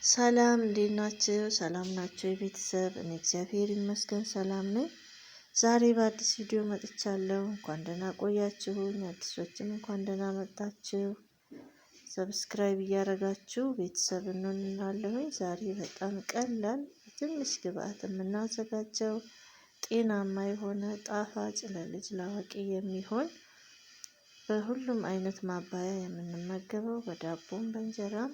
ሰላም እንዴት ናችሁ? ሰላም ናችሁ የቤተሰብ? እኔ እግዚአብሔር ይመስገን ሰላም ነኝ። ዛሬ በአዲስ ቪዲዮ መጥቻለሁ። እንኳን ደህና ቆያችሁኝ። አዲሶችም እንኳን ደህና መጣችሁ። ሰብስክራይብ እያደረጋችሁ ቤተሰብ እንሆናለሁኝ። ዛሬ በጣም ቀላል ትንሽ ግብአት የምናዘጋጀው ጤናማ የሆነ ጣፋጭ ለልጅ ላዋቂ የሚሆን በሁሉም አይነት ማባያ የምንመገበው በዳቦም በእንጀራም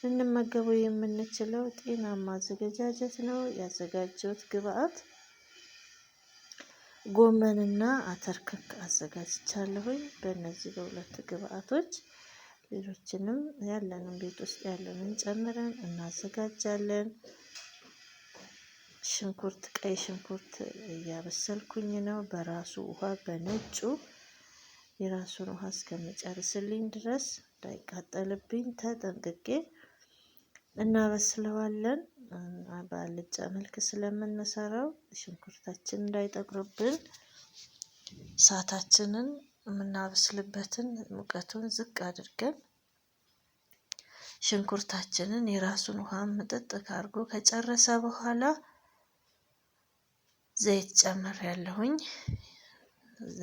ልንመገበው የምንችለው ጤናማ አዘገጃጀት ነው። ያዘጋጀሁት ግብአት ጎመንና አተር ክክ አዘጋጅቻለሁኝ። በእነዚህ በሁለት ግብአቶች ሌሎችንም ያለንን ቤት ውስጥ ያለንን ጨምረን እናዘጋጃለን። ሽንኩርት፣ ቀይ ሽንኩርት እያበሰልኩኝ ነው። በራሱ ውሃ በነጩ የራሱን ውሃ እስከሚጨርስልኝ ድረስ እንዳይቃጠልብኝ ተጠንቅቄ እናበስለዋለን። በአልጫ መልክ ስለምንሰራው ሽንኩርታችን እንዳይጠቁርብን እሳታችንን የምናበስልበትን ሙቀቱን ዝቅ አድርገን ሽንኩርታችንን የራሱን ውሃ ምጥጥ አድርጎ ከጨረሰ በኋላ ዘይት ጨምሬያለሁኝ።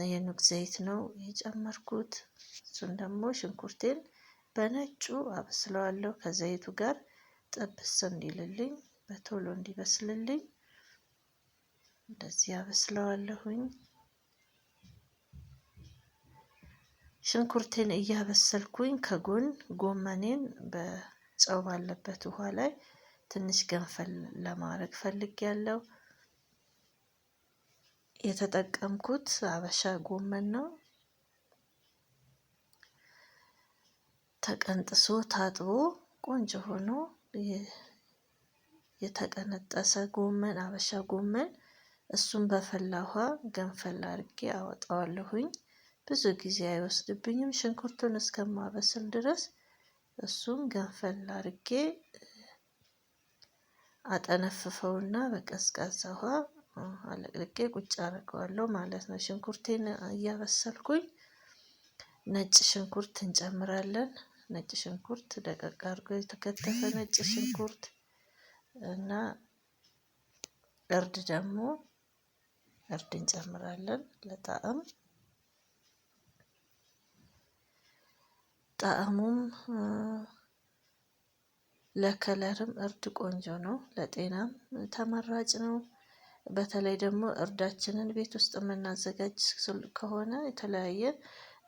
የኑግ ዘይት ነው የጨመርኩት። እሱን ደግሞ ሽንኩርቴን በነጩ አበስለዋለሁ ከዘይቱ ጋር ጥብስ እንዲልልኝ በቶሎ እንዲበስልልኝ እንደዚህ አበስለዋለሁኝ። ሽንኩርቴን እያበሰልኩኝ ከጎን ጎመኔን በጨው ባለበት ውሃ ላይ ትንሽ ገንፈል ለማድረግ ፈልጌያለሁ። የተጠቀምኩት አበሻ ጎመን ነው። ተቀንጥሶ ታጥቦ ቆንጆ ሆኖ የተቀነጠሰ ጎመን አበሻ ጎመን እሱን በፈላ ውሃ ገንፈል አድርጌ አወጣዋለሁኝ። ብዙ ጊዜ አይወስድብኝም ሽንኩርቱን እስከማበስል ድረስ። እሱን ገንፈል አድርጌ አጠነፍፈውና በቀዝቃዛ ውሃ አለቅልቄ ቁጭ አደርገዋለሁ ማለት ነው። ሽንኩርቴን እያበሰልኩኝ ነጭ ሽንኩርት እንጨምራለን። ነጭ ሽንኩርት ደቀቅ አድርጎ የተከተፈ ነጭ ሽንኩርት እና እርድ ደግሞ እርድ እንጨምራለን ለጣዕም። ጣዕሙም ለከለርም እርድ ቆንጆ ነው፣ ለጤናም ተመራጭ ነው። በተለይ ደግሞ እርዳችንን ቤት ውስጥ የምናዘጋጅ ከሆነ የተለያየ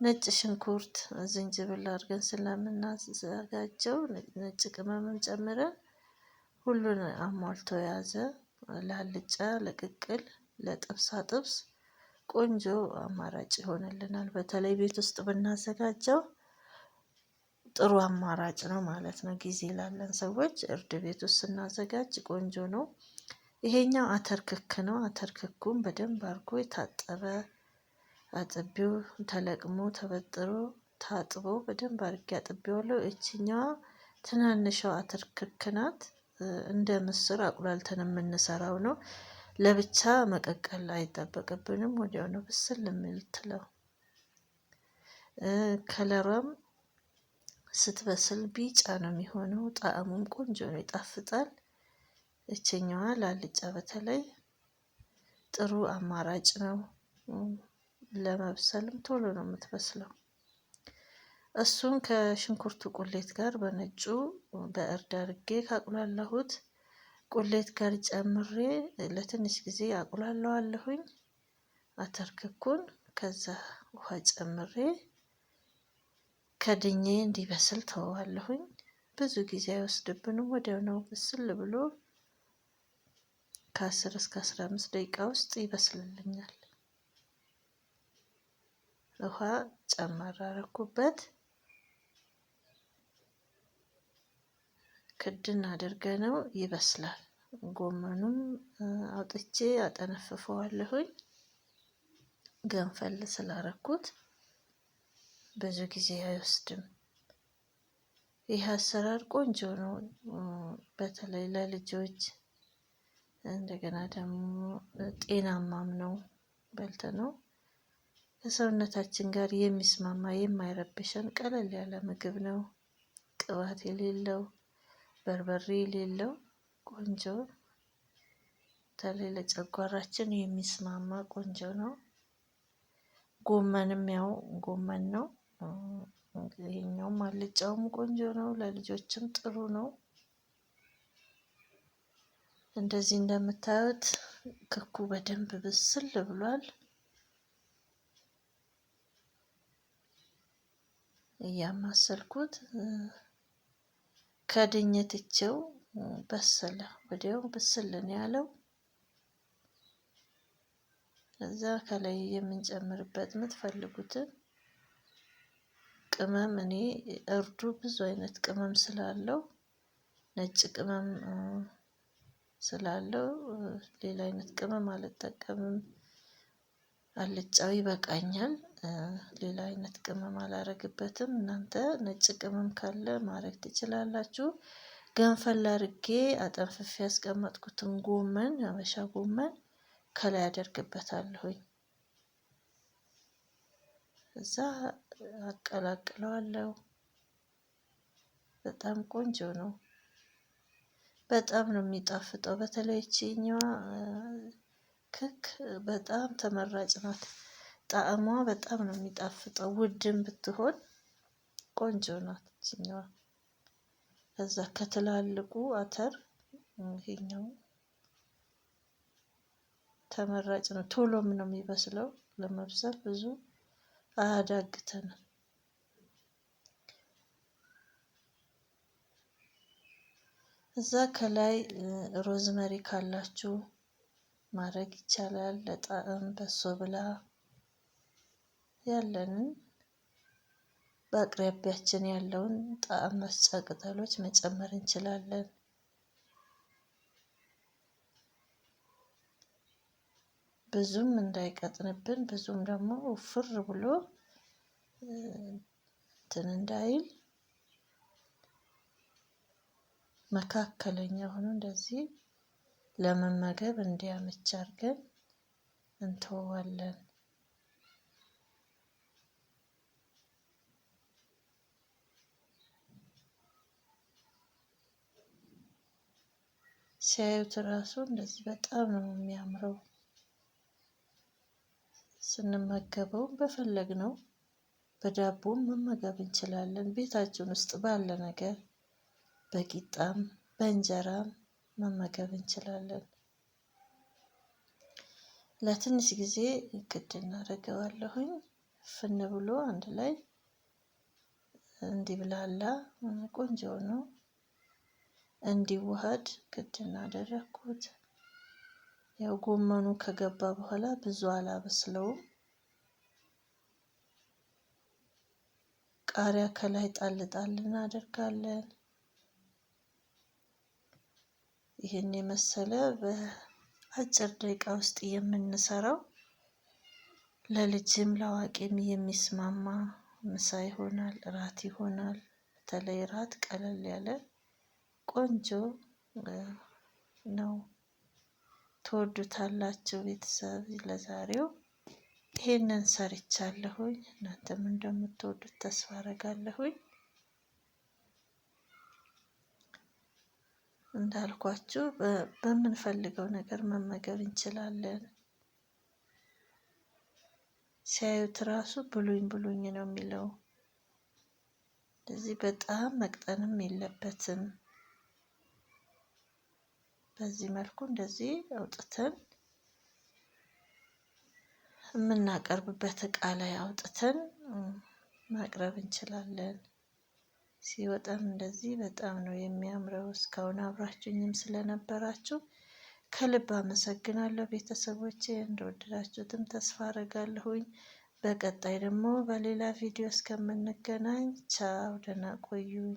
ነጭ ሽንኩርት፣ ዝንጅብል አድርገን ስለምናዘጋጀው ነጭ ቅመምም ጨምረን ሁሉን አሟልቶ የያዘ ለአልጫ፣ ለቅቅል፣ ለጥብሳ ጥብስ ቆንጆ አማራጭ ይሆንልናል። በተለይ ቤት ውስጥ ብናዘጋጀው ጥሩ አማራጭ ነው ማለት ነው። ጊዜ ላለን ሰዎች እርድ ቤት ውስጥ ስናዘጋጅ ቆንጆ ነው። ይሄኛው አተር ክክ ነው። አተር ክኩን በደንብ አድርጎ የታጠበ አጥቤው ተለቅሞ ተበጥሮ ታጥቦ በደንብ አድርጌ አጥቤዋለሁ። እቺኛዋ ትናንሿ አተር ክክ ናት። እንደ ምስር አቁላልተን የምንሰራው ነው። ለብቻ መቀቀል አይጠበቅብንም። ወዲያው ነው ብስል የምትለው። ከለሯም ስትበስል ቢጫ ነው የሚሆነው። ጣዕሙም ቆንጆ ነው፣ ይጣፍጣል። እችኛዋ ላልጫ በተለይ ጥሩ አማራጭ ነው። ለመብሰልም ቶሎ ነው የምትበስለው። እሱን ከሽንኩርቱ ቁሌት ጋር በነጩ በእርድ አድርጌ ካቁላላሁት ቁሌት ጋር ጨምሬ ለትንሽ ጊዜ አቁላለዋለሁኝ። አተር ክኩን ከዛ ውሃ ጨምሬ ከድኜ እንዲበስል ተወዋለሁኝ። ብዙ ጊዜ አይወስድብንም። ወዲያው ነው ብስል ብሎ ከ10 እስከ 15 ደቂቃ ውስጥ ይበስልልኛል። ውሃ ጨመር አደረኩበት። ክድን አድርገነው ይበስላል። ጎመኑም አውጥቼ አጠነፍፈዋለሁኝ። ገንፈል ስላረኩት ብዙ ጊዜ አይወስድም። ይህ አሰራር ቆንጆ ነው። በተለይ ለልጆች እንደገና ደግሞ ጤናማም ነው። በልተነው ከሰውነታችን ጋር የሚስማማ የማይረብሸን ቀለል ያለ ምግብ ነው። ቅባት የሌለው በርበሬ የሌለው ቆንጆ በተለይ ለጨጓራችን የሚስማማ ቆንጆ ነው። ጎመንም ያው ጎመን ነው። ይሄኛውም አልጫውም ቆንጆ ነው፣ ለልጆችም ጥሩ ነው። እንደዚህ እንደምታዩት ክኩ በደንብ ብስል ብሏል። እያማሰልኩት ከድኜ ትቼው በሰለ። ወዲያው ብስል ነው ያለው። እዛ ከላይ የምንጨምርበት የምትፈልጉትን ቅመም፣ እኔ እርዱ ብዙ አይነት ቅመም ስላለው ነጭ ቅመም ስላለው ሌላ አይነት ቅመም አልጠቀምም። አልጫው ይበቃኛል። ሌላ አይነት ቅመም አላረግበትም። እናንተ ነጭ ቅመም ካለ ማድረግ ትችላላችሁ። ገንፈል አድርጌ አጠንፍፌ ያስቀመጥኩትን ጎመን፣ አበሻ ጎመን ከላይ አደርግበታለሁኝ። እዛ አቀላቅለዋለሁ። በጣም ቆንጆ ነው። በጣም ነው የሚጣፍጠው። በተለይ እቺኛዋ ክክ በጣም ተመራጭ ናት። ጣዕሟ በጣም ነው የሚጣፍጠው። ውድም ብትሆን ቆንጆ ናት እቺኛዋ። ከዛ ከትላልቁ አተር ይሄኛው ተመራጭ ነው። ቶሎም ነው የሚበስለው። ለመብሰል ብዙ አያዳግተንም። እዛ ከላይ ሮዝመሪ ካላችሁ ማድረግ ይቻላል። ለጣዕም በሶ ብላ ያለንን በአቅራቢያችን ያለውን ጣዕም መስጫ ቅጠሎች መጨመር እንችላለን። ብዙም እንዳይቀጥንብን፣ ብዙም ደግሞ ውፍር ብሎ እንትን እንዳይል መካከለኛ ሆኖ እንደዚህ ለመመገብ እንዲያመች አድርገን እንተዋለን። ሲያዩት ራሱ እንደዚህ በጣም ነው የሚያምረው። ስንመገበው በፈለግነው በዳቦም መመገብ እንችላለን። ቤታችን ውስጥ ባለ ነገር በቂጣም በእንጀራም መመገብ እንችላለን። ለትንሽ ጊዜ ክድ እናደርገዋለሁኝ። ፍን ብሎ አንድ ላይ እንዲብላላ ቆንጆ ነው። እንዲዋሃድ ክድ እናደረኩት። ያው ጎመኑ ከገባ በኋላ ብዙ አላበስለውም። ቃሪያ ከላይ ጣል ጣል እናደርጋለን። ይህን የመሰለ በአጭር ደቂቃ ውስጥ የምንሰራው ለልጅም ለአዋቂም የሚስማማ ምሳ ይሆናል፣ እራት ይሆናል። በተለይ እራት ቀለል ያለ ቆንጆ ነው። ትወዱታላችሁ ቤተሰብ። ለዛሬው ይሄንን ሰርቻለሁኝ። እናንተም እንደምትወዱት ተስፋ አደርጋለሁኝ። እንዳልኳችሁ በምንፈልገው ነገር መመገብ እንችላለን። ሲያዩት ራሱ ብሉኝ ብሉኝ ነው የሚለው። ስለዚህ በጣም መቅጠንም የለበትም። በዚህ መልኩ እንደዚህ አውጥተን የምናቀርብበት እቃ ላይ አውጥተን ማቅረብ እንችላለን። ሲወጣም እንደዚህ በጣም ነው የሚያምረው። እስካሁን አብራችሁኝም ስለነበራችሁ ከልብ አመሰግናለሁ ቤተሰቦቼ። እንደወደዳችሁትም ተስፋ አደርጋለሁኝ። በቀጣይ ደግሞ በሌላ ቪዲዮ እስከምንገናኝ ቻው፣ ደህና ቆዩኝ።